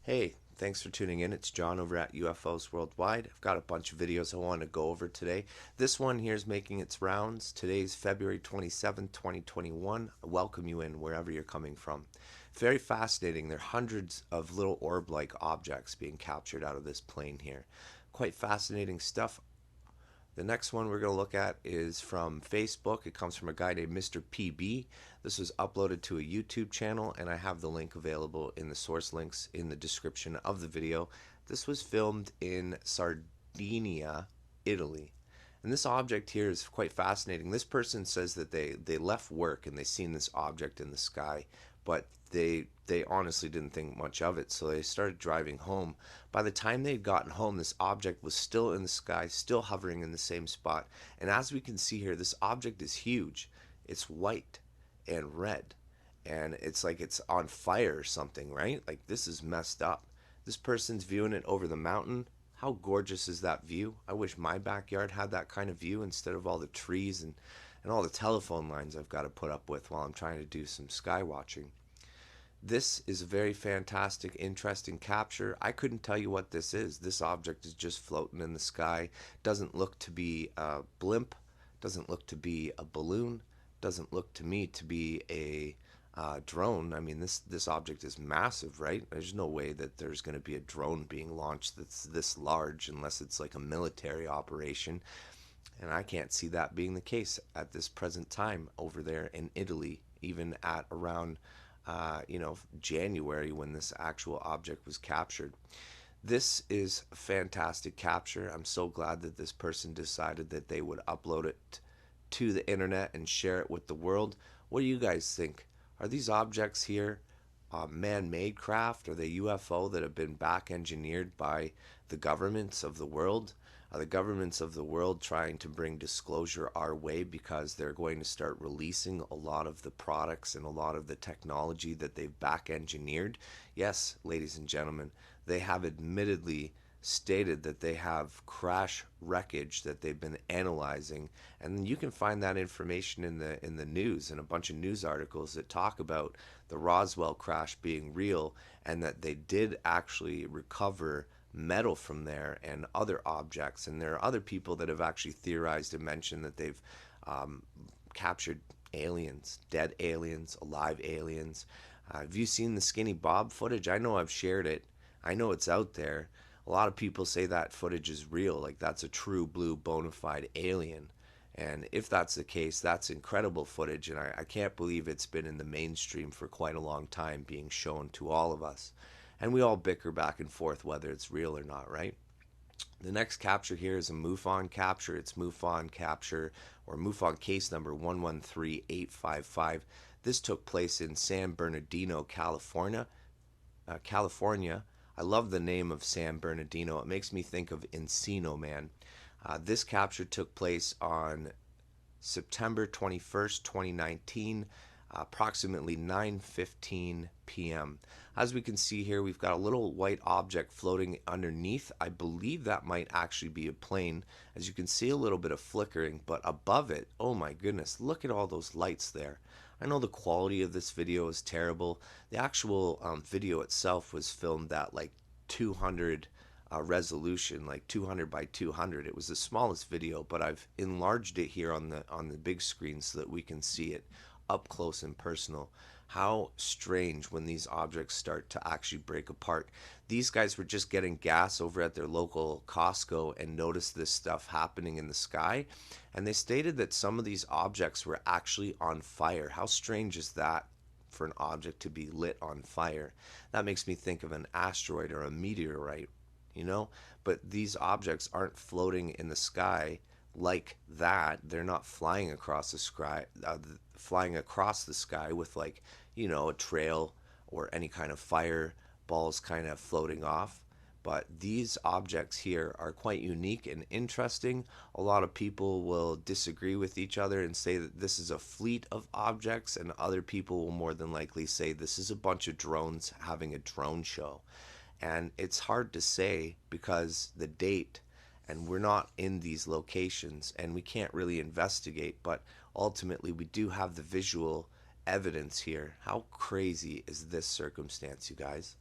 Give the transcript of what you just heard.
Hey, thanks for tuning in. It's John over at UFOs Worldwide. I've got a bunch of videos I want to go over today. This one here is making its rounds. Today's February 27th, 2021. I welcome you in wherever you're coming from. Very fascinating. There are hundreds of little orb-like objects being captured out of this plane here. Quite fascinating stuff. The next one we're going to look at is from Facebook. It comes from a guy named Mr. PB. This was uploaded to a YouTube channel, and I have the link available in the source links in the description of the video. This was filmed in Sardinia, Italy. And this object here is quite fascinating. This person says that they left work and they seen this object in the sky, but they honestly didn't think much of it, so they started driving home. By the time they'd gotten home, this object was still in the sky, still hovering in the same spot. And as we can see here, this object is huge. It's white and red, and it's like it's on fire or something, right? Like, this is messed up. This person's viewing it over the mountain. How gorgeous is that view? I wish my backyard had that kind of view instead of all the trees and all the telephone lines I've got to put up with while I'm trying to do some sky watching. This is a very fantastic, interesting capture. I couldn't tell you what this is. This object is just floating in the sky. Doesn't look to be a blimp. Doesn't look to be a balloon. Doesn't look to me to be a drone. I mean, this object is massive, right? There's no way that there's going to be a drone being launched that's this large unless it's like a military operation. And I can't see that being the case at this present time over there in Italy, even at around January when this actual object was captured. This is a fantastic capture. I'm so glad that this person decided that they would upload it to the internet and share it with the world. What do you guys think? Are these objects here man-made craft? Are they UFO that have been back engineered by the governments of the world? Are the governments of the world trying to bring disclosure our way because they're going to start releasing a lot of the products and a lot of the technology that they've back engineered? Yes, ladies and gentlemen, they have admittedly stated that they have crash wreckage that they've been analyzing, and you can find that information in the news and a bunch of news articles that talk about the Roswell crash being real and that they did actually recover metal from there and other objects. And there are other people that have actually theorized and mentioned that they've captured aliens, dead aliens, alive aliens. Have you seen the Skinny Bob footage? I know I've shared it. I know it's out there. A lot of people say that footage is real, like that's a true blue bona fide alien. And if that's the case, that's incredible footage, and I can't believe it's been in the mainstream for quite a long time, being shown to all of us. And we all bicker back and forth whether it's real or not, right? The next capture here is a MUFON capture. It's MUFON capture, or MUFON case number 113855. This took place in San Bernardino, California. I love the name of San Bernardino. It makes me think of Encino Man. This capture took place on September 21st, 2019, approximately 9:15 p.m. As we can see here, we've got a little white object floating underneath. I believe that might actually be a plane. As you can see, a little bit of flickering, but above it, oh my goodness, look at all those lights there. I know the quality of this video is terrible. The actual video itself was filmed at like 200 resolution, like 200 by 200. It was the smallest video, but I've enlarged it here on the big screen so that we can see it up close and personal. How strange when these objects start to actually break apart. These guys were just getting gas over at their local Costco and noticed this stuff happening in the sky, and they stated that some of these objects were actually on fire. How strange is that for an object to be lit on fire? That makes me think of an asteroid or a meteorite, you know? But these objects aren't floating in the sky like that. They're not flying across the sky, with, like, a trail or any kind of fireballs kind of floating off. But these objects here are quite unique and interesting. A lot of people will disagree with each other and say that this is a fleet of objects, and other people will more than likely say this is a bunch of drones having a drone show. And it's hard to say because the date, and we're not in these locations and we can't really investigate, but ultimately we do have the visual evidence here. How crazy is this circumstance, you guys?